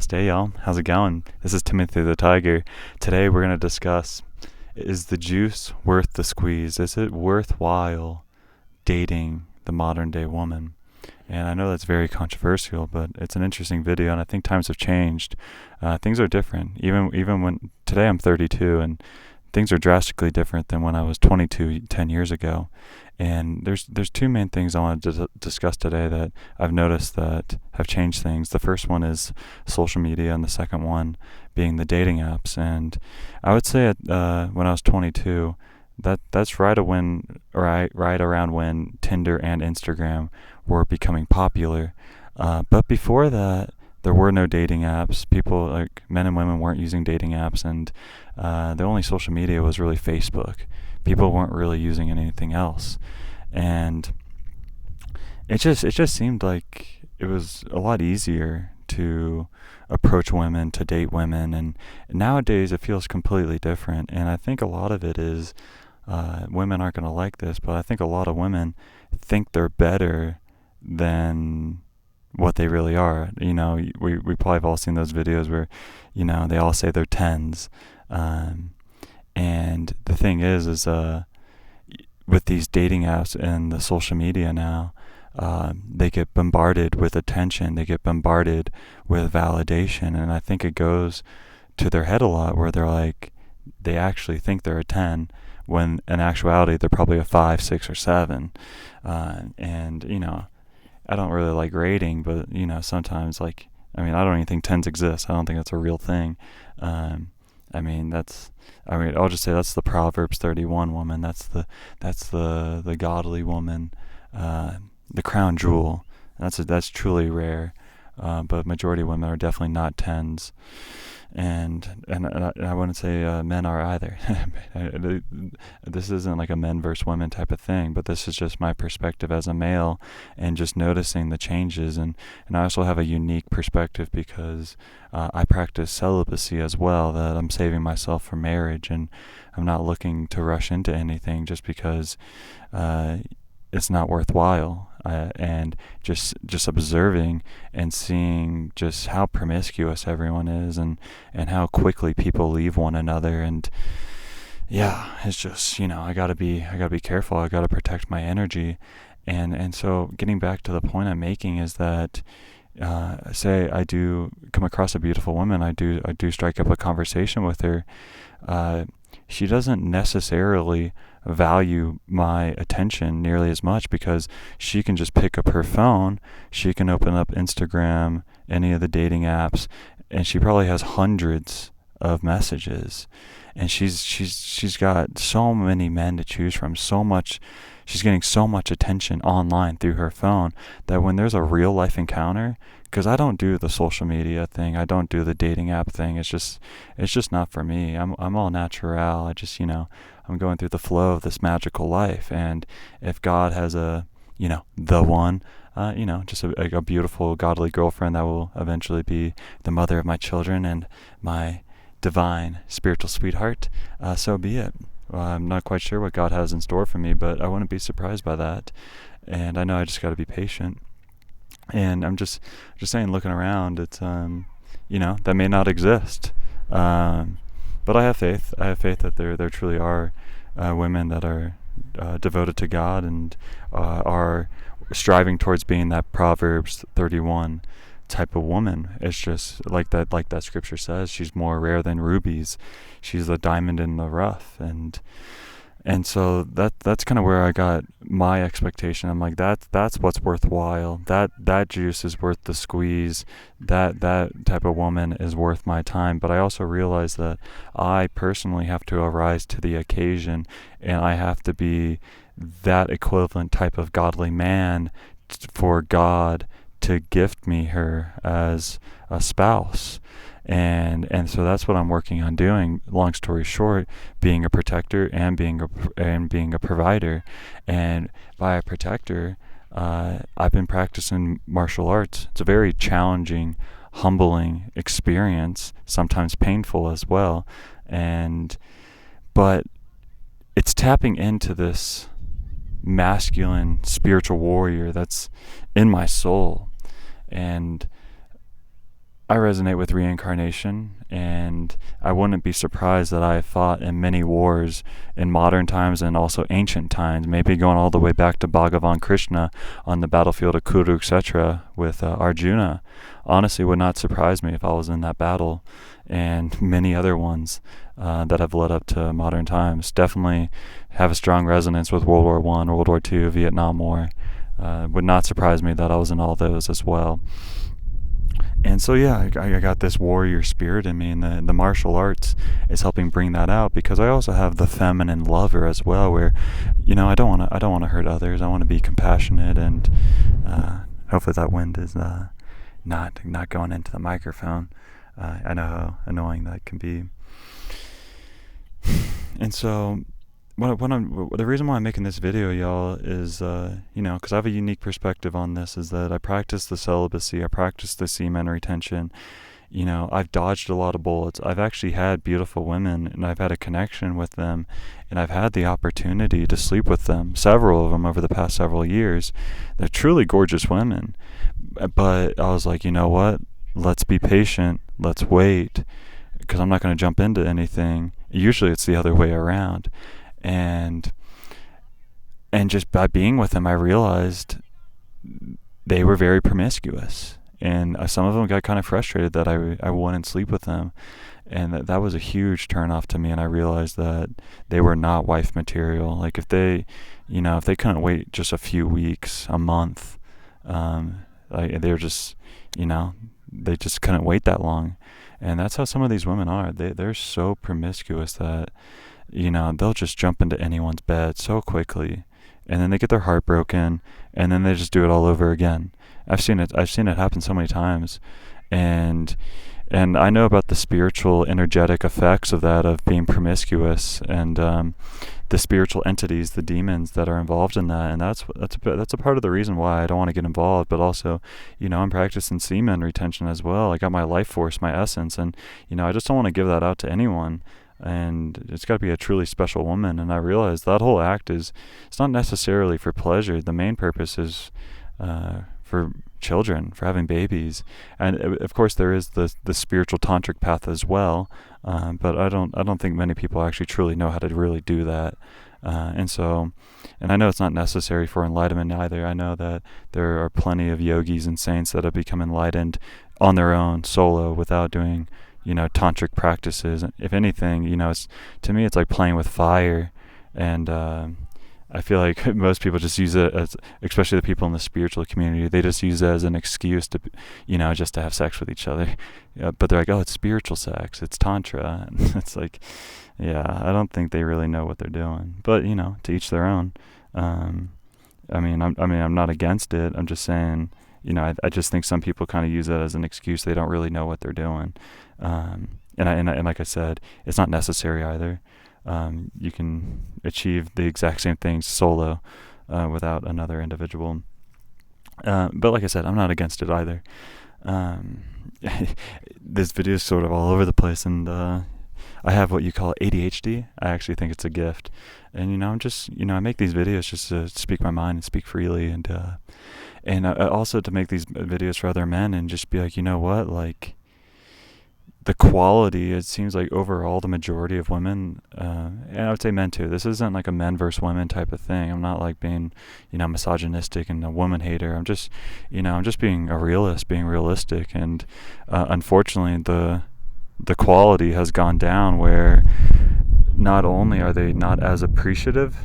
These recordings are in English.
Namaste, y'all. How's it going? This is Timothy the Tiger. Today we're going to discuss, is the juice worth the squeeze? Is it worthwhile dating the modern day woman? And I know that's very controversial, but it's an interesting video, and I think times have changed. Things are different. Even when today I'm 32, and things are drastically different than when I was 22 10 years ago. And there's two main things I wanted to discuss today that I've noticed that have changed things. The first one is social media, and the second one being the dating apps. And I would say when I was 22, that's right around when Tinder and Instagram were becoming popular. But before that, there were no dating apps. People, like men and women, weren't using dating apps, and the only social media was really Facebook. People weren't really using anything else, and it just seemed like it was a lot easier to approach women, to date women, and nowadays it feels completely different. And I think a lot of it is women aren't going to like this, but I think a lot of women think they're better than what they really are. We probably have all seen those videos where, they all say they're 10s. And the thing is with these dating apps and the social media now, they get bombarded with attention. They get bombarded with validation. And I think it goes to their head a lot where they actually think they're a 10 when in actuality they're probably a 5, 6, or 7. I don't really like rating, but sometimes I don't even think 10s exist. I don't think that's a real thing. I'll just say that's the Proverbs 31 woman. That's the godly woman, the crown jewel. That's truly rare. But majority of women are definitely not 10s. And I wouldn't say men are either. This isn't like a men versus women type of thing, but this is just my perspective as a male and just noticing the changes. And I also have a unique perspective because I practice celibacy as well, that I'm saving myself for marriage, and I'm not looking to rush into anything just because it's not worthwhile. And just observing and seeing just how promiscuous everyone is, and how quickly people leave one another. And yeah, it's just, I gotta be careful. I gotta protect my energy. And so getting back to the point I'm making is that say I do come across a beautiful woman, I do strike up a conversation with her. She doesn't necessarily value my attention nearly as much, because she can just pick up her phone, she can open up Instagram, any of the dating apps, and she probably has hundreds of messages, and she's got so many men to choose from, so much. She's getting so much attention online through her phone that when there's a real life encounter, because I don't do the social media thing, I don't do the dating app thing. It's just not for me. I'm all natural. I just I'm going through the flow of this magical life, and if God has the one, just a beautiful godly girlfriend that will eventually be the mother of my children and my divine spiritual sweetheart, so be it. I'm not quite sure what God has in store for me, but I wouldn't be surprised by that. And I know I just got to be patient. And I'm just saying, looking around, it's that may not exist. But I have faith. I have faith that there truly are women that are devoted to God and are striving towards being that Proverbs 31 type of woman. It's just like that scripture says, she's more rare than rubies. She's a diamond in the rough. And so that's kind of where I got my expectation. I'm like, that's what's worthwhile. That juice is worth the squeeze. That type of woman is worth my time. But I also realize that I personally have to arise to the occasion, and I have to be that equivalent type of godly man for God to gift me her as a spouse. And so that's what I'm working on doing. Long story short, being a protector and being a provider. And by a protector, I've been practicing martial arts. It's a very challenging, humbling experience, sometimes painful as well. But it's tapping into this masculine spiritual warrior that's in my soul. And I resonate with reincarnation, and I wouldn't be surprised that I fought in many wars in modern times and also ancient times, maybe going all the way back to Bhagavan Krishna on the battlefield of Kurukshetra with Arjuna. Honestly, would not surprise me if I was in that battle, and many other ones that have led up to modern times. Definitely have a strong resonance with World War I, World War II, Vietnam War. Would not surprise me that I was in all those as well. And so yeah, I got this warrior spirit in me, and the martial arts is helping bring that out, because I also have the feminine lover as well, where, I don't want to hurt others. I want to be compassionate, and hopefully that wind is not going into the microphone. I know how annoying that can be. And so the reason why I'm making this video, y'all, is, because I have a unique perspective on this, is that I practice the celibacy, I practice the semen retention. I've dodged a lot of bullets. I've actually had beautiful women, and I've had a connection with them, and I've had the opportunity to sleep with them, several of them over the past several years. They're truly gorgeous women. But I was like, you know what? Let's be patient. Let's wait, because I'm not going to jump into anything. Usually it's the other way around. And just by being with them, I realized they were very promiscuous, and some of them got kind of frustrated that I wouldn't sleep with them, and that was a huge turnoff to me. And I realized that they were not wife material. Like if they couldn't wait just a few weeks, a month, they were just, they just couldn't wait that long. And that's how some of these women are. They're so promiscuous that they'll just jump into anyone's bed so quickly, and then they get their heart broken, and then they just do it all over again. I've seen it happen so many times, and I know about the spiritual, energetic effects of that, of being promiscuous, and the spiritual entities, the demons that are involved in that, and that's a part of the reason why I don't want to get involved. But also, I'm practicing semen retention as well. I got my life force, my essence, and I just don't want to give that out to anyone. And it's got to be a truly special woman. And I realized that whole act it's not necessarily for pleasure. The main purpose is for children, for having babies. And of course there is the spiritual tantric path as well, but I don't think many people actually truly know how to really do that. And I know it's not necessary for enlightenment either. I know that there are plenty of yogis and saints that have become enlightened on their own, solo, without doing tantric practices. If anything, to me it's like playing with fire. And I feel like most people just use it as, especially the people in the spiritual community, they just use it as an excuse to, just to have sex with each other. But they're like, oh, it's spiritual sex, it's tantra. And it's like, yeah, I don't think they really know what they're doing. But to each their own. I'm not against it. I'm just saying, I just think some people kind of use that as an excuse. They don't really know what they're doing. And like I said, it's not necessary either. You can achieve the exact same things solo, without another individual. But like I said, I'm not against it either. This video is sort of all over the place, and I have what you call ADHD. I actually think it's a gift. And I'm just, I make these videos just to speak my mind and speak freely, and also to make these videos for other men, and just be like, like, the quality, it seems like overall the majority of women, and I would say men too, this isn't like a men versus women type of thing. I'm not like being, misogynistic and a woman hater. I'm just being a realist, being realistic. And unfortunately the quality has gone down, where not only are they not as appreciative,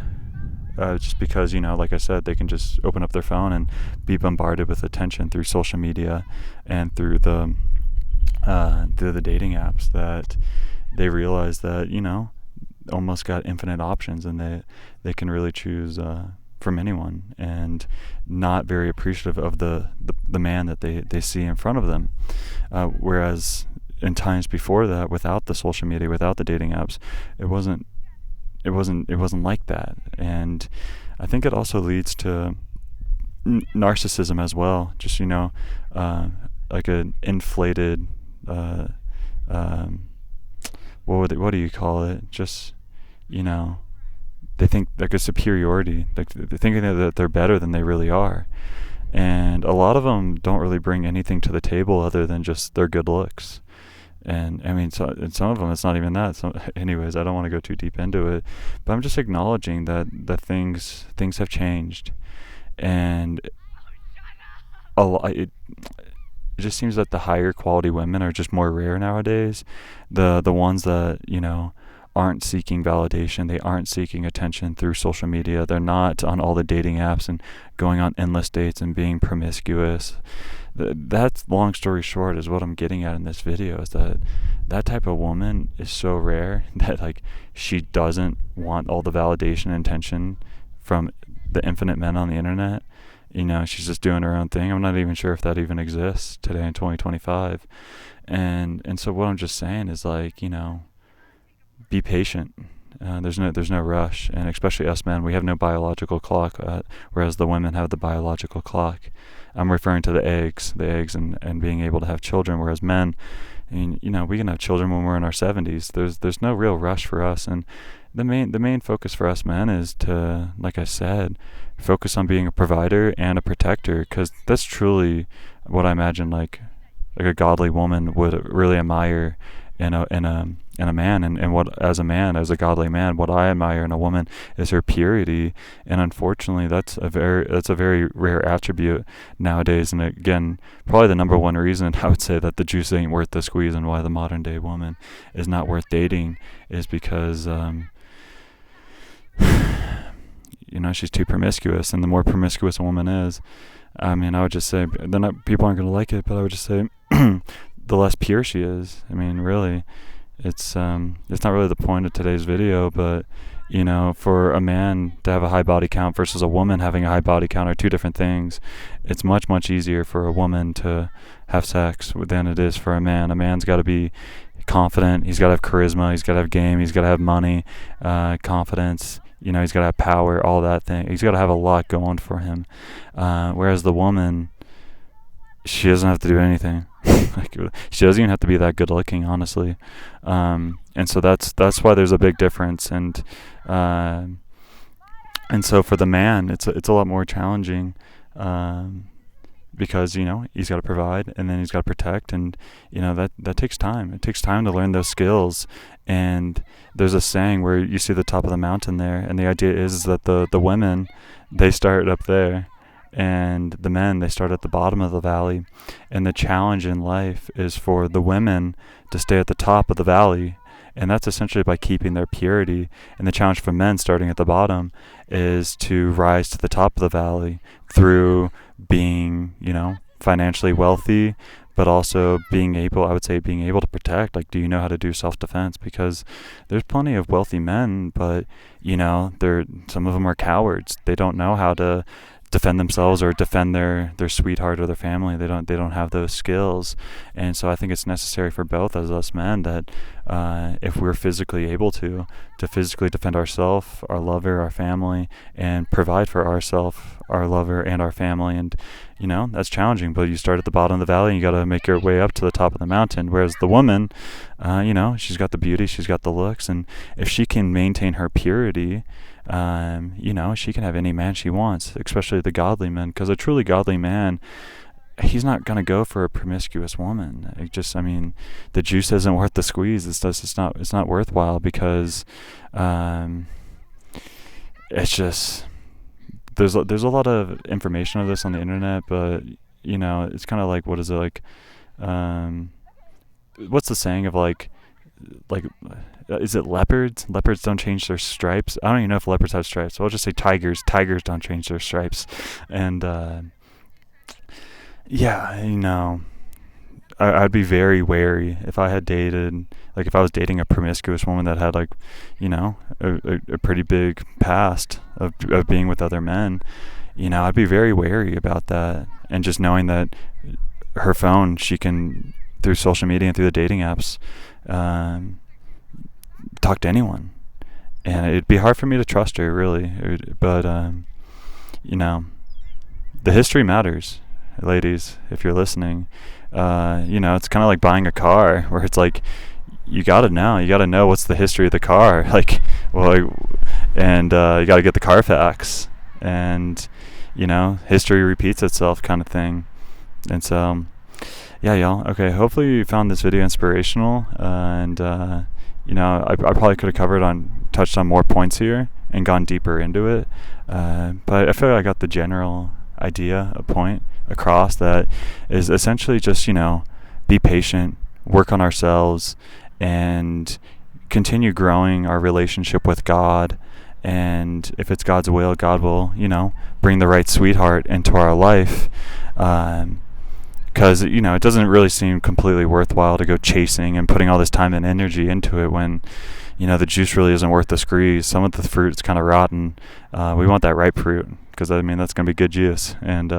just because, like I said, they can just open up their phone and be bombarded with attention through social media and through the dating apps, that they realize that, almost got infinite options, and they can really choose from anyone, and not very appreciative of the man that they see in front of them. Whereas in times before that, without the social media, without the dating apps, it wasn't like that. And I think it also leads to narcissism as well. Just like an inflated, what do you call it? Just, they think like a superiority, like they're thinking that they're better than they really are. and a lot of them don't really bring anything to the table other than just their good looks. And I mean, so in some of them, it's not even that. So, anyways, I don't want to go too deep into it, but I'm just acknowledging that things have changed, and it just seems that the higher quality women are just more rare nowadays. The ones that aren't seeking validation, they aren't seeking attention through social media. They're not on all the dating apps and going on endless dates and being promiscuous. That's, long story short, is what I'm getting at in this video, is that type of woman is so rare that like she doesn't want all the validation and attention from the infinite men on the internet. She's just doing her own thing. I'm not even sure if that even exists today in 2025. And so what I'm just saying is, like, be patient. There's no rush, and especially us men, we have no biological clock, whereas the women have the biological clock. I'm referring to the eggs and being able to have children, whereas men, I mean, we can have children when we're in our 70s. There's no real rush for us, and the main focus for us men is to, like I said, focus on being a provider and a protector, because that's truly what I imagine like a godly woman would really admire in a man. And what, as a man, as a godly man, what I admire in a woman is her purity. And unfortunately, that's a very rare attribute nowadays. And again, probably the number one reason I would say that the juice ain't worth the squeeze, and why the modern day woman is not worth dating, is because she's too promiscuous. And the more promiscuous a woman is, I mean, I would just say, people aren't going to like it, but I would just say the less pure she is. I mean, really, it's not really the point of today's video, but for a man to have a high body count versus a woman having a high body count are two different things. It's much easier for a woman to have sex than it is for a man. A man's got to be confident, he's got to have charisma, he's got to have game, he's got to have money, confidence, he's got to have power, all that thing. He's got to have a lot going for him, whereas the woman, she doesn't have to do anything. She doesn't even have to be that good looking, honestly. And so that's why there's a big difference. And so for the man, it's a lot more challenging, because he's got to provide, and then he's got to protect, and that takes time. It takes time to learn those skills. And there's a saying where you see the top of the mountain there, and the idea is that the women, they start up there, and the men, they start at the bottom of the valley. And the challenge in life is for the women to stay at the top of the valley, and that's essentially by keeping their purity. And the challenge for men starting at the bottom is to rise to the top of the valley through being, financially wealthy, but also being able to protect. Like, do you know how to do self-defense? Because there's plenty of wealthy men, but some of them are cowards. They don't know how to defend themselves or defend their sweetheart or their family. They don't have those skills. And so I think it's necessary for both as us men that if we're physically able to physically defend ourselves, our lover, our family, and provide for ourselves, our lover, and our family. And that's challenging, but you start at the bottom of the valley and you got to make your way up to the top of the mountain. Whereas the woman, she's got the beauty, she's got the looks, and if she can maintain her purity, she can have any man she wants, especially the godly men. Because a truly godly man, he's not going to go for a promiscuous woman. The juice isn't worth the squeeze. It's not worthwhile, because it's just, there's a lot of information of this on the internet, but it's kind of like, what is it, like, what's the saying of like is it leopards don't change their stripes? I don't even know if leopards have stripes, so I'll just say tigers don't change their stripes. And I'd be very wary if I had dated, like, if I was dating a promiscuous woman that had, like, a pretty big past of being with other men. I'd be very wary about that. And just knowing that her phone, she can, through social media and through the dating apps, talk to anyone, and it'd be hard for me to trust her, really. But the history matters, ladies, if you're listening. It's kind of like buying a car, where it's like, you gotta know what's the history of the car, and you gotta get the Carfax. And history repeats itself kind of thing. And so, yeah, y'all. Okay, hopefully you found this video inspirational. And I probably could have touched on more points here and gone deeper into it. But I feel like I got the general idea, a point across, that is essentially just, be patient, work on ourselves, and continue growing our relationship with God. And if it's God's will, God will, bring the right sweetheart into our life. Because, it doesn't really seem completely worthwhile to go chasing and putting all this time and energy into it when, the juice really isn't worth the squeeze. Some of the fruit is kind of rotten. We want that ripe fruit because, that's going to be good juice. And,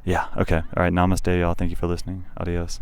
yeah, okay. All right, namaste, y'all. Thank you for listening. Adios.